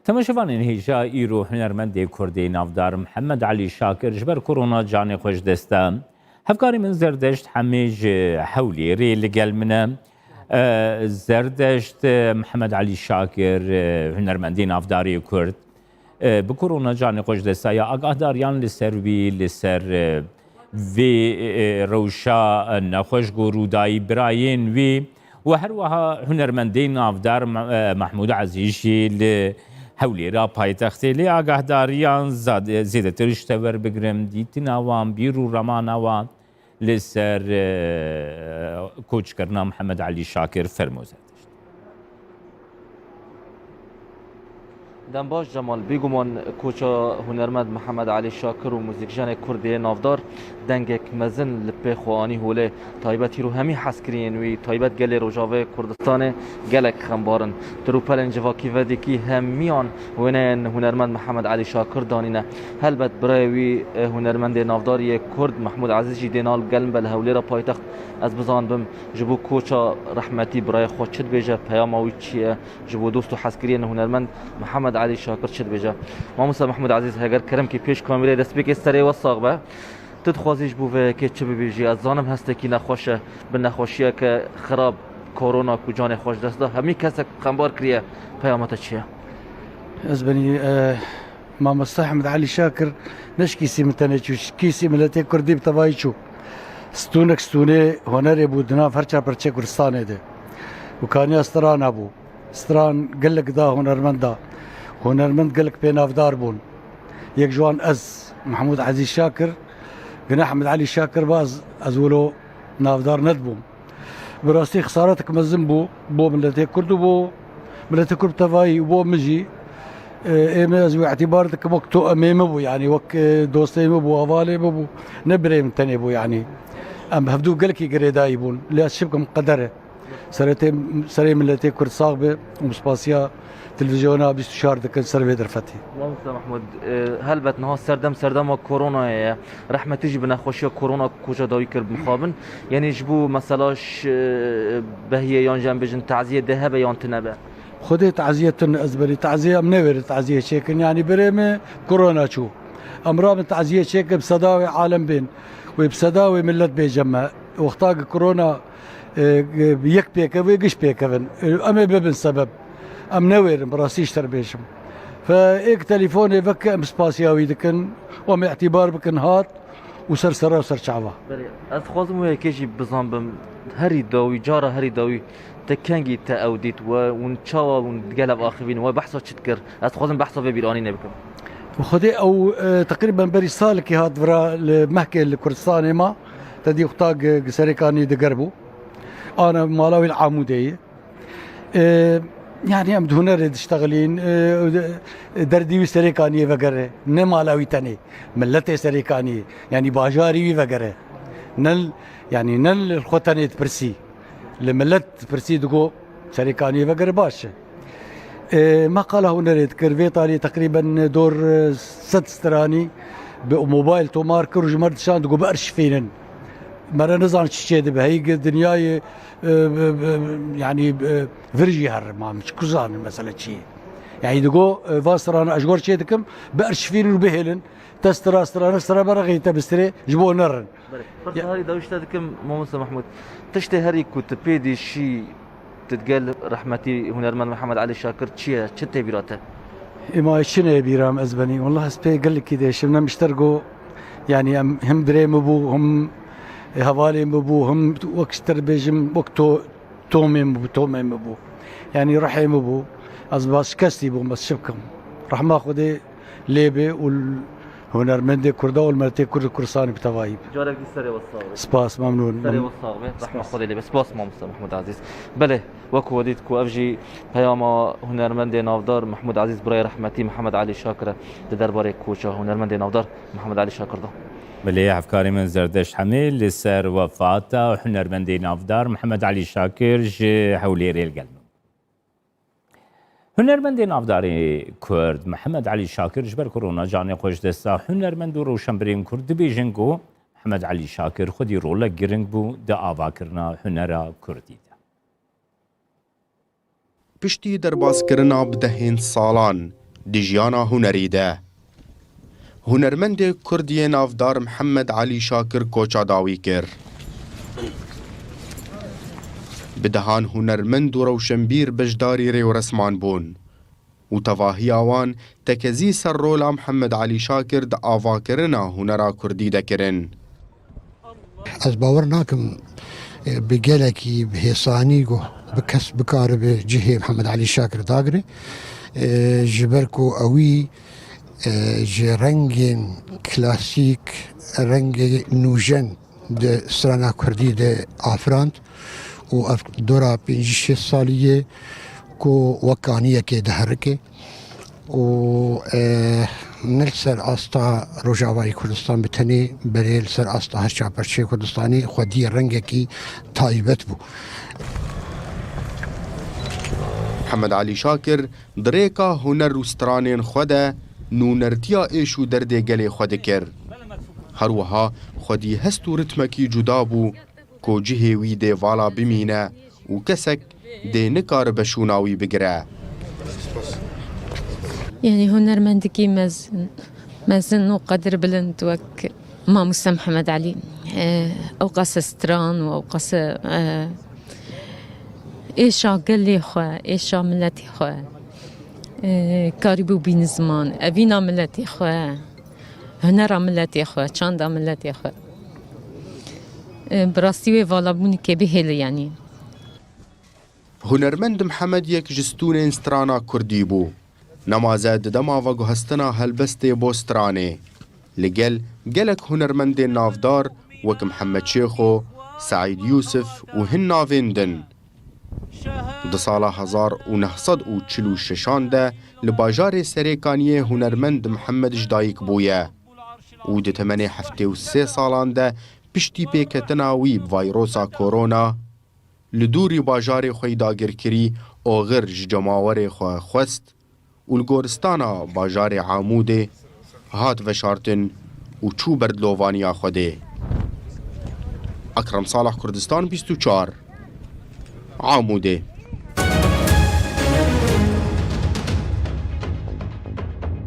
تماشاوانên hêja îro hunermendê Kurdê navdar Mihemed Elî Şakir ji ber korona canê xwe ji dest da. Hevkarê min Zerdeşt hemê ji Hewlêrê li gel min e. Zerdeşt Mihemed Elî Şakir hunermendê navdarê Kurd bi korona canê xwe ji dest da ya agahdariyan li ser wî li ser vê rewşa nexweş got rûdayî birayên wê و هر وها هنرمندین نافدار محمود عزیز جی لی هولێرا پایتەختێ لێ ئاگاهداریان زیاترش تەوەر بگرم دیتناوان بیر و ڕەمانەوان لەسەر کۆچکردنا محەممەد عەلی شاکر فەرمووزە. دنباش جمال بیگمان کوچا هنرمند محمد علی شاکر و موزیکجان کردی نافدار دنگک مزن لپی خوانی هوله تایبتی رو همی حس کرین وی تایبت گلی روجاوه کردستان گلک خمبارن تروپلن جواکی ودیکی همیان وینن هنرمند محمد علی شاکر دانینه هلبت برای وی هنرمند نافدار یک کرد محمود عزیزی دینال گلم بل هولی را پایتخت از بزان بم جبو کوچا رحمتی برای خود چد بیجه پیاماوی چیه جبو دوستو حس کرین هنرمند محمد علی شاکر چد بیجه ماموسا محمود عزیز هگر کرم که پیش کامیره دست بک استری و ساقبه تدخوازیش بوه که چه ببیجی از زانم هسته که نخوشه به نخوشیه که خراب کرونا کو جان خوش دست ده همی کس خمبار کریه پیامت چیه از بنی ماموسا محمد علی شاکر نشکیسی متنه چوش کیسی ملت کردی بتوایی چو ستونک ستونه هنری بود ناف هرچه پرچه کردستانه ده و کانی استران ابو استران گلک دا هنرمند دا هنرمند گلک پینافدار بون یک جوان از محمود عزیز شاکر گناه احمد علی شاکر باز از ولو نافدار ندبوم براستی خسارتك مزن بو ملتي كرد وبو ملتي كرد تفاي وبو مجي ايما از اعتبارتك وقتو اميم بو يعني وك دوستي بو اوالي بو نبري من تاني بو يعني ام هفدو قلكي قريداي بون لا شبكم قدره سري ملتي كرد صاغبه ومسباسيا تلفزيونا بيستشار دكن سربي درفتي ماموسا محمود هل بتنها سردم كورونا رحمة تيجي بنخوشي كورونا كوجا داوي كرب مخابن يعني جبو مسلاش بهي يان جنبجن تعزية ذهب يان تنبه خدي تعزية ازبري تعزية منور تعزية شيكن يعني بريمه كورونا شو امرام تعزية شيك بصداوي عالم بين وبصداوي ملت بيجمع وقتاق كورونا يك بيك ويقش بيك اما بابن سبب ام نوير براسيش تربيشم فايك تليفوني فك ام سباسياوي دكن وم اعتبار بكن هات وسرسره وسرشعبه از خوازم ويا كيجي بزنبم هري داوي جاره هري داوي تكنجي تاوديت ونشاوا ونقلب اخرين وبحثوا تشتكر از خوازم بحثوا في بيراني نبكم وخدي او تقريبا بري سالكي هاد برا المحكي الكردستاني ما تدي وقتاق سريكاني دقربو انا مالاوي العاموديه يعني ام هنر تشتغلين دردي سريكاني وغيره نمالاوي تاني ملتي سريكاني يعني باجاري وغيره نل يعني نل الخوتاني برسي لملت برسي دغو سريكاني وغيره باش ما قاله هنر كرفيطالي تقريبا دور 6 استراني بموبايل تومار كرج مرد شان دغو بارش فينن مرة نظام تشيد بهي دنياي يعني فرجي هر ما مش كوزان مثلا شيء يعني دغو فاستران اشغور شيدكم بارشفين وبهلن تسترا برغي تبستري جبو نرن هاري دوشتكم ماموسا محمود تشتي هاري كنت بيدي شي تتقال رحمتي هنرمند محمد علي شاكر شي شتي بيراته ما شنو بيرام ازبني والله سبي قال لك كده شفنا مشترقوا يعني هم دريم ابو هم هوالي مبو هم وكستر بيجم وقتو تومي مبو يعني رحي مبو أزباس كستي بو بس شبكم راح ماخذ ليبي والهنرمندي كردا والمرتي كرد كرساني بتوايب جارك دي سري والصاغ سباس ممنون سري والصاغ راح ماخذ ليبي سباس ماموسا محمود عزيز بله وكو وديت كو افجي بياما هنرمندي نافدار محمود عزيز براي رحمتي محمد علي شاكر درباري كوچا هنرمندي نافدار محمد علي شاكر ده بله هفکاری من زردشت همه لسر وفاتا و هنرمندی نافدار محمد علی شاکر جه هولیری الگلم هنرمندی نافداری کرد محمد علی شاکر جبر کرونا جانی خوش دستا هنرمند و روشنبرین کرد بیجنگو محمد علی شاکر خودی رولا گرنگ بو دا آوا کرنا هنرا کردی دا پشتی درباز کرنا بدهین سالان di jiyana hunerî de. Hunermendê Kurdiyê navdar Mihemed Alî Şakir koça dawî kir. Bi dehan hunermend û rewşenbîr beşdarî rêwresman bûn. û tevahiya wan tekezî ser rola Mihemed Alî Şakir di avakirina hunera Kurdî de kirin. Ez bawer nakim bi gelekî bi hêsanî goh bi kes bikaribe cihê Mihemed Alî Şakir dagire ji ber ku ewî ji rengên klasîk rengê nûjen di strana Kurdî de afirand û ev dora 5-6 salî ye ku wek aniyekê diherike û ne li ser asta Rojavayê Kurdistan bi tenê berê li ser asta her çaperçeyê Kurdistanê xwediyê rengekî taybet bû. Mihemed Alî Şakir di rêka huner û stranên xwe de nûnertiya êş û derdê gelê xwe dikir. Her wiha xwedî hest û ritmekî cuda bû ku cihê wî dê vala bimîne û kesek dê nikaribe şûna wî bigire. يعني هنرمندگی مزن و قدر بلند وك ماموسا محمد علي او قصة ستران و او قصة ايشا قلي خوا ايشا ملتي خوا كاريبو بين زمان ابينا ملتي خوا هنرا ملتي خوا چاندا ملتي خوا براستي والا بوني كبهل يعني Hunermend Mihemed yek ji stûnên strana Kurdî bû. Nemaze di dema veguhestina helbestê bo stranê. Li gel gelek hunermendên navdar wek Mihemed Şêxo, Saîd Yûsif û hin navên din. Di sala 1946 de li bajarê Serêkaniyê hunermend Mihemed ji dayîk bûye. û di temenê 73 salan de piştî pêketina wî bi vayrosa korona li dûrî bajarê xwe dagirkirî oxir ji cemawerê xwe xwest û li goristana bajarê Amûdê hat veşartin û çû ber dilovaniya Xwedê. Ekrem Salah, Kurdistan 24 Amûdê.